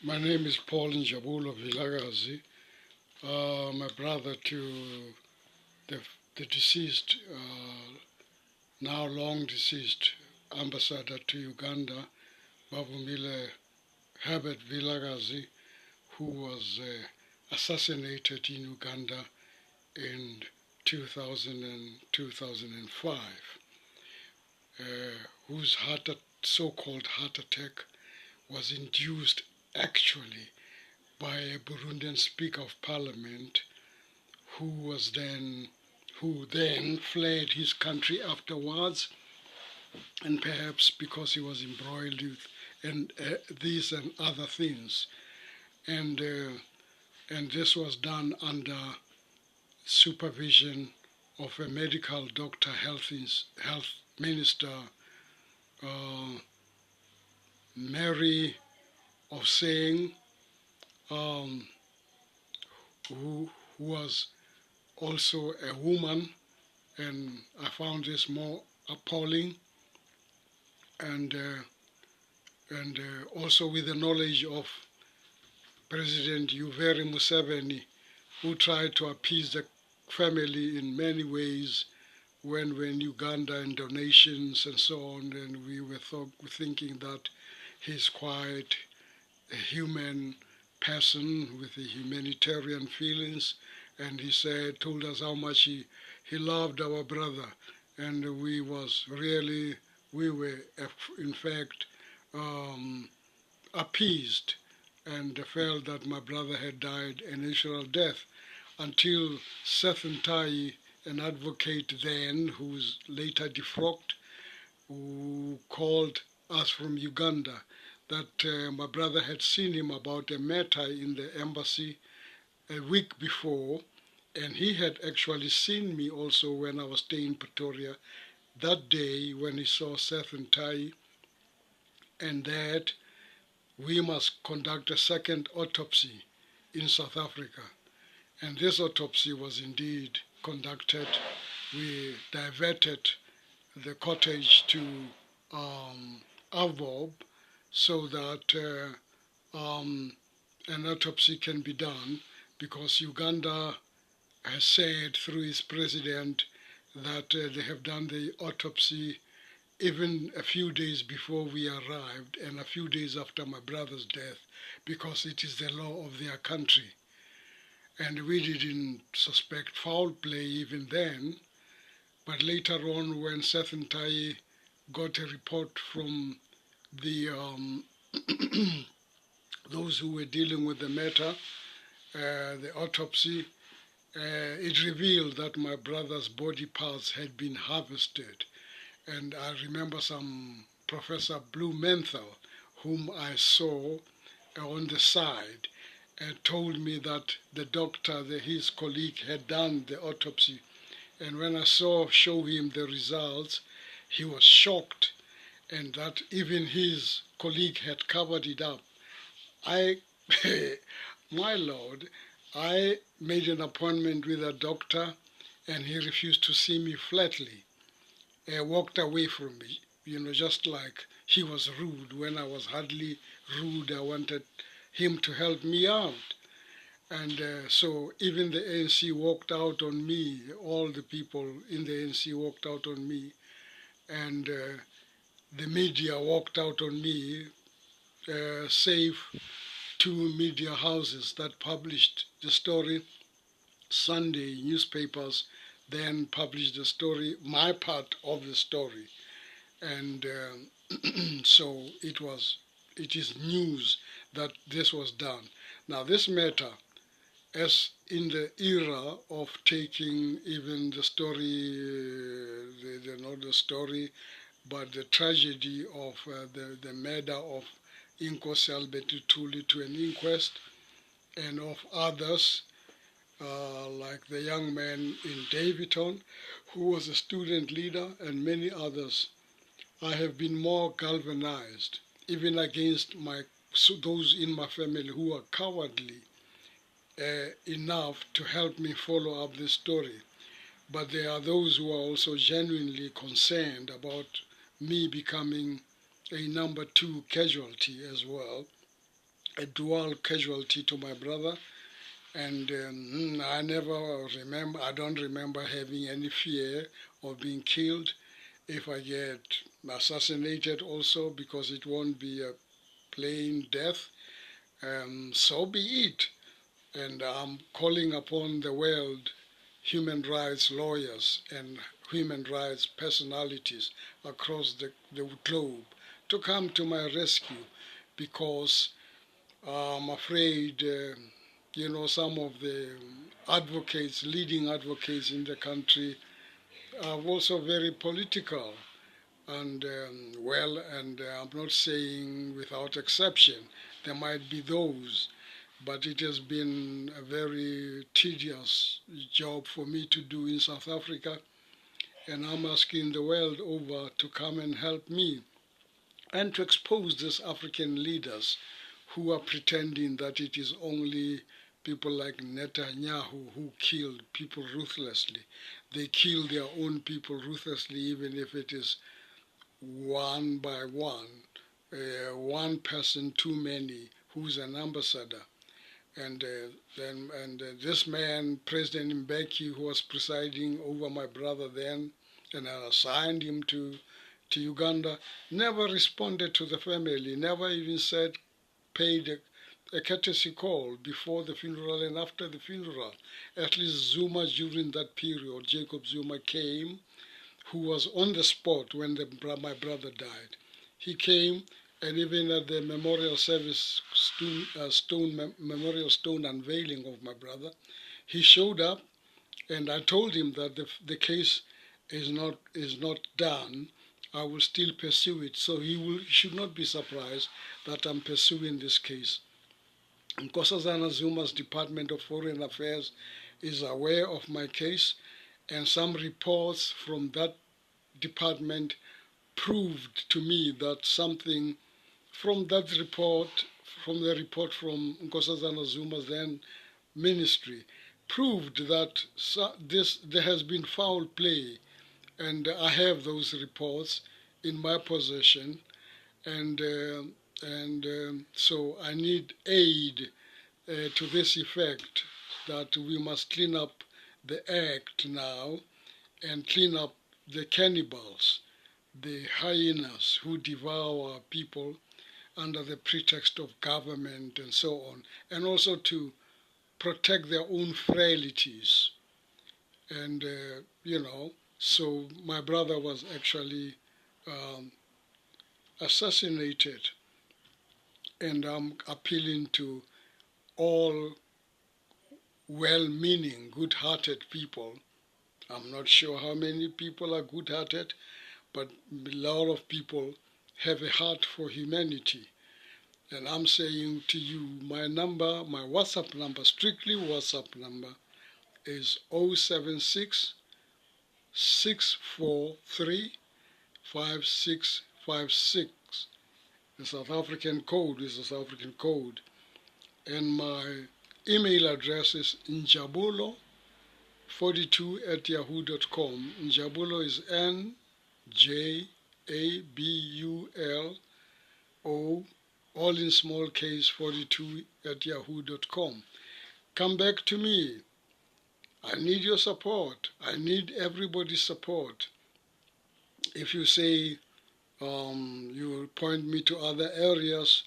My name is Paul Njabulo Vilagazi, my brother to the, the deceased, now long deceased ambassador to Uganda, Babumile Herbert Vilagazi, who was assassinated in Uganda in 2000 and 2005, whose so-called heart attack was induced actually by a Burundian Speaker of Parliament who then fled his country afterwards, and perhaps because he was embroiled with these and other things, and and this was done under supervision of a medical doctor, health minister, uh, Mary of saying, um, who was also a woman, and I found this more appalling, and also with the knowledge of President Yoweri Museveni, who tried to appease the family in many ways when we're in Uganda and donations and so on, and we were thinking that he's quite a human person with the humanitarian feelings, and he told us how much he loved our brother, and we were in fact appeased and felt that my brother had died a natural death until Seth Ntai, an advocate then, who was later defrocked, who called us from Uganda that my brother had seen him about a matter in the embassy a week before, and he had actually seen me also when I was staying in Pretoria that day when he saw Seth Ntai, and that we must conduct a second autopsy in South Africa. And this autopsy was indeed conducted. We diverted the cottage to Avob so that an autopsy can be done, because Uganda has said through its president that they have done the autopsy even a few days before we arrived and a few days after my brother's death, because it is the law of their country. And we didn't suspect foul play even then, but later on when Seth Ntai got a report from the those who were dealing with the matter, the autopsy, it revealed that my brother's body parts had been harvested. And I remember some Professor Blumenthal, whom I saw on the side, told me that the doctor, his colleague, had done the autopsy. And when I show him the results, he was shocked, and that even his colleague had covered it up. My Lord, I made an appointment with a doctor, and he refused to see me flatly. Walked away from me, just like he was rude when I was hardly rude. I wanted him to help me out. And so even the ANC walked out on me, all the people in the ANC walked out on me, and the media walked out on me, save two media houses that published the story. Sunday newspapers then published the story, my part of the story. And so it is news that this was done. Now this matter, as in the era of taking even the story, not the story, but the tragedy of the murder of Inkosi Albert Tuli to an inquest, and of others, like the young man in Davidton, who was a student leader, and many others, I have been more galvanized, even against those in my family who are cowardly enough to help me follow up this story. But there are those who are also genuinely concerned about me becoming a number two casualty as well. a dual casualty to my brother. And I don't remember having any fear of being killed if I get assassinated also, because it won't be a plain death. So be it. And I'm calling upon the world, human rights lawyers and human rights personalities across the globe to come to my rescue, because I'm afraid, some of the advocates, leading advocates in the country, are also very political. And I'm not saying without exception, there might be those, but it has been a very tedious job for me to do in South Africa, and I'm asking the world over to come and help me and to expose these African leaders who are pretending that it is only people like Netanyahu who killed people ruthlessly. They kill their own people ruthlessly, even if it is one by one person too many who's an ambassador. And this man, President Mbeki, who was presiding over my brother then, and I assigned him to Uganda, never responded to the family, never even paid a courtesy call before the funeral and after the funeral. At least Zuma, during that period, Jacob Zuma came, who was on the spot when my brother died. He came, and even at the memorial service, memorial stone unveiling of my brother, he showed up, and I told him that the case is not done. I will still pursue it, so he should not be surprised that I'm pursuing this case. Nkosazana Zuma's Department of Foreign Affairs is aware of my case, and some reports from that department proved to me that something from that report, from the report from Nkosazana Zuma's then ministry, proved that there has been foul play, and I have those reports in my possession, and so I need aid to this effect, that we must clean up the act now and clean up the cannibals, the hyenas who devour people under the pretext of government and so on, and also to protect their own frailties. And, so my brother was actually um, assassinated, and I'm appealing to all well-meaning, good-hearted people. I'm not sure how many people are good-hearted, but a lot of people have a heart for humanity. And I'm saying to you, my WhatsApp number, strictly WhatsApp number, is 076 643 5656. The South African code is the South African code. And my email address is njabulo42@yahoo.com. Njabulo is NJABULO, all in small case, 42@yahoo.com. Come back to me. I need your support. I need everybody's support. If you say you point me to other areas,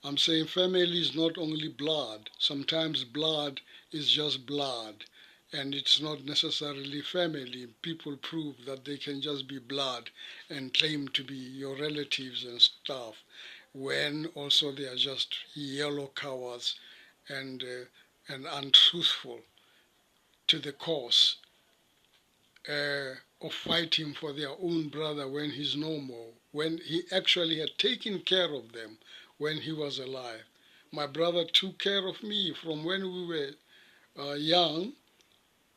I'm saying family is not only blood. Sometimes blood is just blood, and it's not necessarily family. People prove that they can just be blood and claim to be your relatives and stuff, when also they are just yellow cowards and untruthful to the cause of fighting for their own brother when he's no more, when he actually had taken care of them when he was alive. My brother took care of me from when we were young,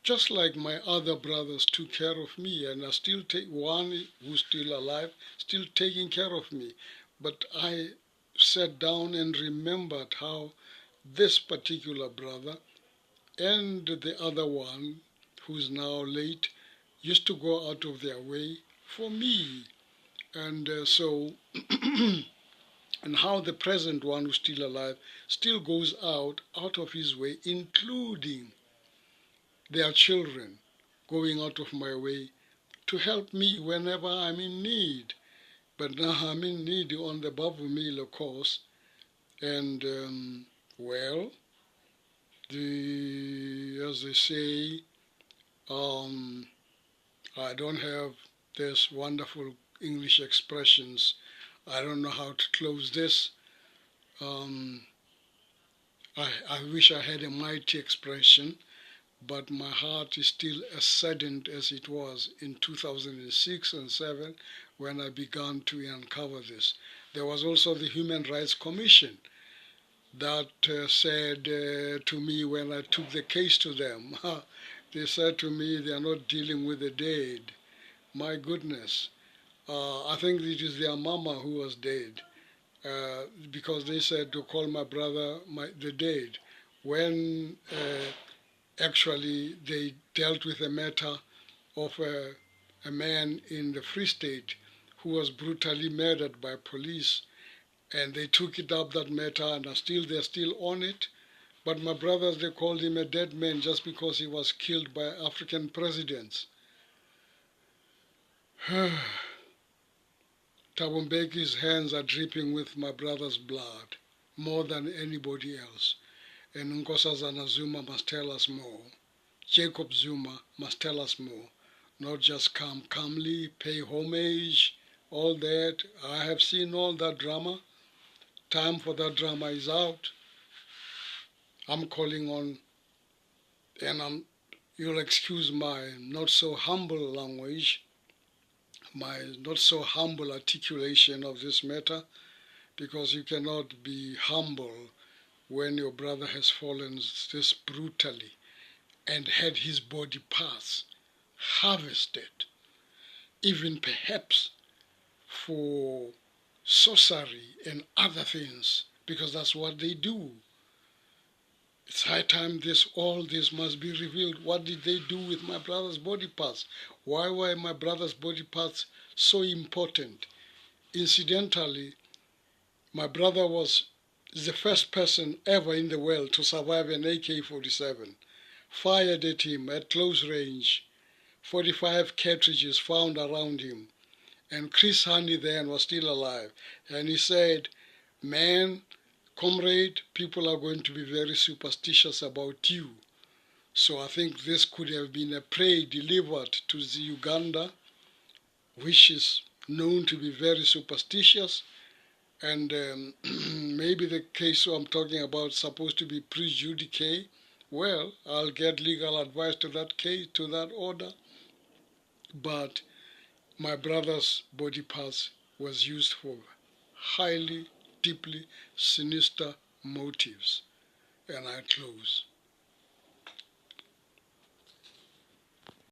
just like my other brothers took care of me, and I still take one who's still alive, still taking care of me. But I sat down and remembered how this particular brother and the other one, who's now late, used to go out of their way for me. And so and how the present one who's still alive still goes out of his way, including their children, going out of my way to help me whenever I'm in need. But now I'm in need on the Bavumila course, and well, as they say, I don't have this wonderful English expressions. I don't know how to close this. Um, I wish I had a mighty expression, but my heart is still as saddened as it was in 2006 and 7 when I began to uncover this. There was also the Human Rights Commission that said to me when I took the case to them, they said to me they are not dealing with the dead. My goodness. I think it is their mama who was dead, because they said to call my brother the dead, when actually they dealt with a matter of a man in the Free State who was brutally murdered by police, and they took it up, that matter, and they're still on it. But my brothers, they called him a dead man just because he was killed by African presidents. Thabo Mbeki's hands are dripping with my brother's blood, more than anybody else. And Nkosazana Zuma must tell us more. Jacob Zuma must tell us more. Not just come calmly, pay homage, all that. I have seen all that drama. Time for that drama is out. I'm calling on, and you'll excuse my not so humble language, my not so humble articulation of this matter, because you cannot be humble when your brother has fallen this brutally and had his body parts harvested, even perhaps for sorcery and other things, because that's what they do. It's high time all this must be revealed. What did they do with my brother's body parts? Why were my brother's body parts so important? Incidentally, my brother was the first person ever in the world to survive an AK-47. Fired at him at close range, 45 cartridges found around him. And Chris Honey then was still alive. And he said, man, comrade, people are going to be very superstitious about you. So I think this could have been a prey delivered to the Uganda, which is known to be very superstitious. And maybe the case I'm talking about is supposed to be pre-judice. Well, I'll get legal advice to that case, to that order. But my brother's body parts was used for highly, deeply sinister motives. And I close.